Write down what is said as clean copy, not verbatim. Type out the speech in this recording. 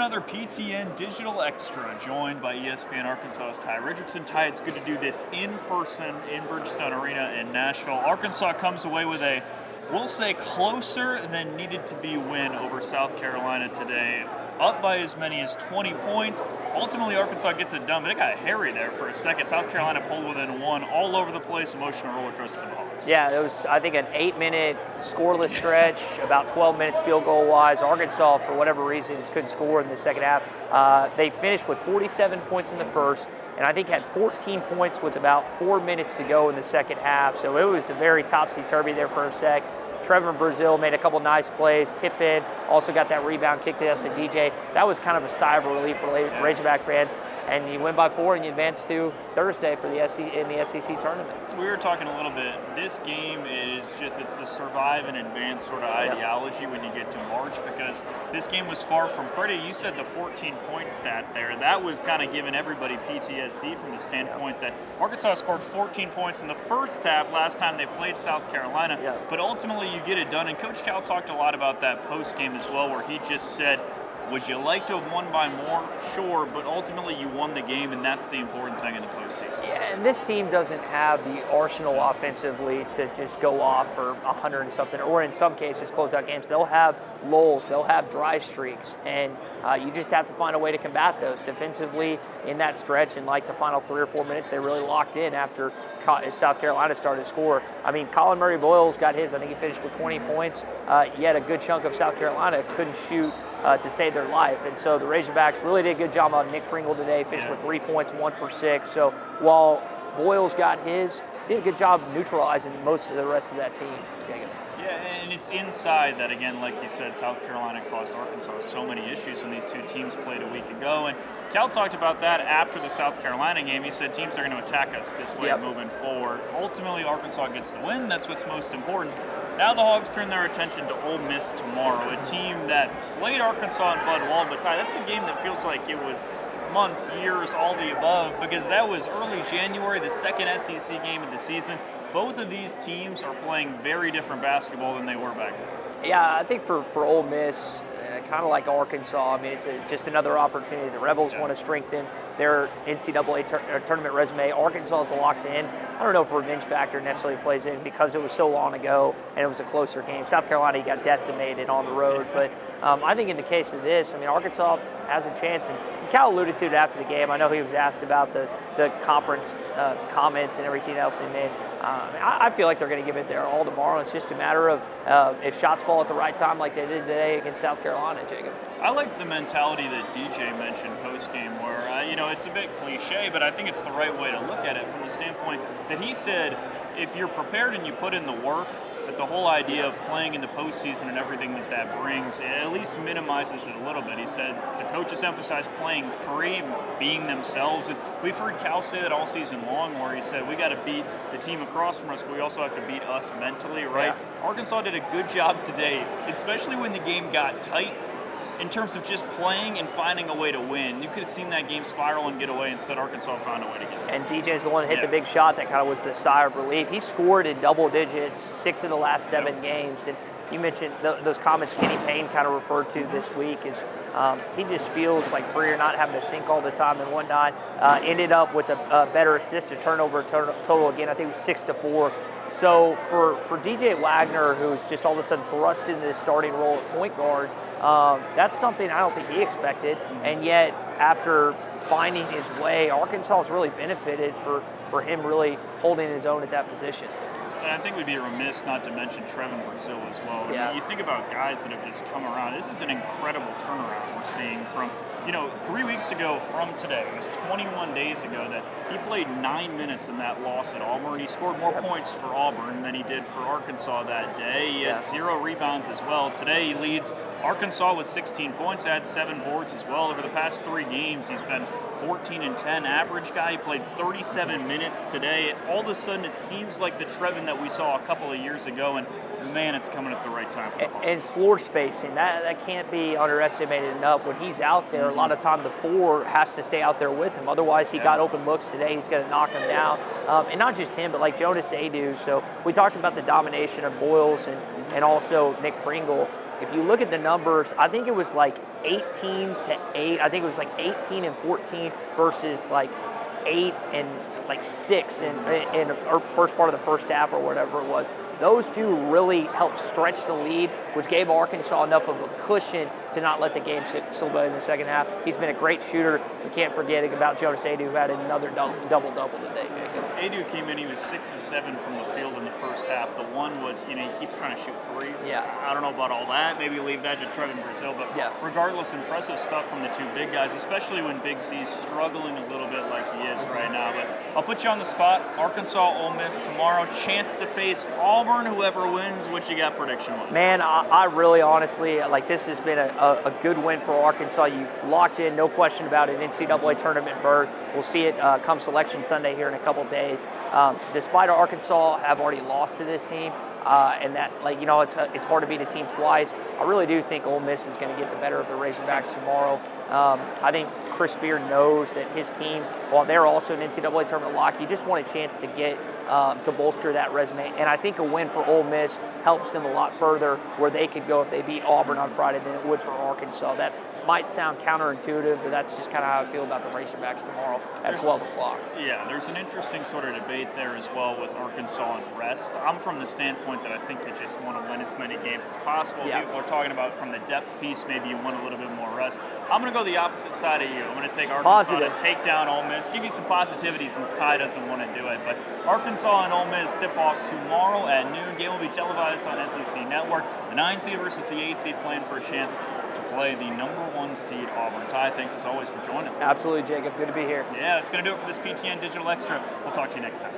another PTN Digital Extra, joined by ESPN Arkansas's Tye Richardson. Tye, it's good to do this in person in Bridgestone Arena in Nashville. Arkansas comes away with a, we'll say, closer than needed to be win over South Carolina today. Up by as many as 20 points. Ultimately, Arkansas gets it done, but it got hairy there for a second. South Carolina pulled within one, all over the place, emotional roller coaster for the Hawks. Yeah, it was, I think, an 8-minute scoreless stretch, about 12 minutes field goal-wise. Arkansas, for whatever reasons, couldn't score in the second half. They finished with 47 points in the first, and I think had 14 points with about 4 minutes to go in the second half. So it was a very topsy-turvy there for a sec. Trevor Brazil made a couple nice plays, tip in, also got that rebound, kicked it up to DJ. That was kind of a sigh of relief for Razorback fans. And you win by 4 and you advance to Thursday for the SEC tournament. We were talking a little bit. This game is just, it's the survive and advance sort of ideology when you get to March, because this game was far from pretty. You said the 14-point stat there. That was kind of giving everybody PTSD from the standpoint that Arkansas scored 14 points in the first half last time they played South Carolina. But ultimately you get it done. And Coach Cal talked a lot about that post game as well, where he just said, would you like to have won by more? Sure, but ultimately you won the game, and that's the important thing in the postseason. Yeah, and this team doesn't have the arsenal offensively to just go off for 100 and something, or in some cases close out games. They'll have lulls, they'll have dry streaks, and you just have to find a way to combat those. Defensively in that stretch, in like the final 3 or 4 minutes, they really locked in after South Carolina started to score. I mean, Colin Murray-Boyles got his. I think he finished with 20 points. Yet a good chunk of South Carolina couldn't shoot to save their life. And so the Razorbacks really did a good job on Nick Pringle today, finished with 3 points, 1 for 6. So while Boyles got his, did a good job neutralizing most of the rest of that team. Yeah, and it's inside that, again, like you said, South Carolina caused Arkansas so many issues when these two teams played a week ago. And Cal talked about that after the South Carolina game. He said teams are going to attack us this way moving forward. Ultimately, Arkansas gets the win. That's what's most important. Now the Hogs turn their attention to Ole Miss tomorrow, a team that played Arkansas in Bud Walton. But Tye, that's a game that feels like it was months, years, all the above, because that was early January, the second SEC game of the season. Both of these teams are playing very different basketball than they were back then. Yeah, I think for Ole Miss, kind of like Arkansas, I mean, it's just another opportunity. The Rebels want to strengthen their NCAA tournament resume. Arkansas is locked in. I don't know if revenge factor necessarily plays in because it was so long ago and it was a closer game. South Carolina got decimated on the road, but I think in the case of this, I mean, Arkansas has a chance, and Cal alluded to it after the game. I know he was asked about the conference comments and everything else they made. I feel like they're going to give it their all tomorrow. It's just a matter of if shots fall at the right time like they did today against South Carolina, Jacob. I like the mentality that DJ mentioned post-game where, it's a bit cliche, but I think it's the right way to look at it from the standpoint that he said if you're prepared and you put in the work, that the whole idea of playing in the postseason and everything that brings, it at least minimizes it a little bit. He said the coaches emphasize playing free, being themselves, and we've heard Cal say that all season long, where he said we got to beat the team across from us, but we also have to beat us mentally, right? Yeah. Arkansas did a good job today, especially when the game got tight, in terms of just playing and finding a way to win. You could have seen that game spiral and get away. Instead, Arkansas found a way to get it. And DJ's the one that hit the big shot that kind of was the sigh of relief. He scored in double digits 6 of the last 7 games. And you mentioned those comments Kenny Payne kind of referred to this week is he just feels like freer, not having to think all the time and whatnot. Ended up with a better assist to turnover total again. I think it was 6-4. So for DJ Wagner, who's just all of a sudden thrust into the starting role at point guard, that's something I don't think he expected, and yet after finding his way, Arkansas has really benefited for him really holding his own at that position. And I think we'd be remiss not to mention Trevor Brazil as well. I mean, you think about guys that have just come around. This is an incredible turnaround we're seeing from, 3 weeks ago from today. It was 21 days ago that he played 9 minutes in that loss at Auburn. He scored more points for Auburn than he did for Arkansas that day. He had 0 rebounds as well. Today he leads Arkansas with 16 points, had 7 boards as well. Over the past 3 games, he's been 14-10 average guy. He played 37 minutes today. All of a sudden, it seems like the Trevin that we saw a couple of years ago, and man, it's coming at the right time for the Hawks. And floor spacing, that can't be underestimated enough. When he's out there, a lot of time the 4 has to stay out there with him. Otherwise, he got open looks today. He's going to knock him down. And not just him, but like Jonas Adu. So we talked about the domination of Boyles and also Nick Pringle. if you look at the numbers, I think it was like 18-8. I think it was like 18-14 versus like 8-6 in the first part of the first half or whatever it was. Those two really helped stretch the lead, which gave Arkansas enough of a cushion to not let the game slip away in the second half. He's been a great shooter. We can't forget about Jonas Adu, who had another double-double today, Jacob. Adu came in, he was 6 of 7 from the field in the first half. The one was, he keeps trying to shoot threes. Yeah. I don't know about all that. Maybe leave that to Trevin Brazil, but regardless, impressive stuff from the two big guys, especially when Big C's struggling a little bit like he is right now. But I'll put you on the spot. Arkansas, Ole Miss tomorrow, chance to face Auburn. Whoever wins, what you got prediction-wise? Man, I really honestly, this has been a good win for Arkansas. You locked in, no question about it, NCAA tournament berth. We'll see it come Selection Sunday here in a couple days. Despite Arkansas have already lost to this team, and that, it's hard to beat a team twice. I really do think Ole Miss is going to get the better of the Razorbacks tomorrow. I think Chris Beard knows that his team, while they're also an NCAA tournament lock, you just want a chance to get to bolster that resume. And I think a win for Ole Miss helps them a lot further where they could go if they beat Auburn on Friday than it would for Arkansas. That might sound counterintuitive, but that's just kind of how I feel about the Razorbacks tomorrow at 12 o'clock. Yeah, there's an interesting sort of debate there as well with Arkansas and rest. I'm from the standpoint that I think you just want to win as many games as possible. Yeah. People are talking about from the depth piece, maybe you want a little bit more rest. I'm going to go the opposite side of you. I'm going to take Arkansas to take down Ole Miss. Give you some positivity since Tye doesn't want to do it. But Arkansas and Ole Miss tip off tomorrow at noon. Game will be televised on SEC Network. The 9 seed versus the 8 seed playing for a chance to play the number 1 seed Auburn. Tye, thanks as always for joining. Absolutely, Jacob. Good to be here. Yeah, that's going to do it for this PTN Digital Extra. We'll talk to you next time.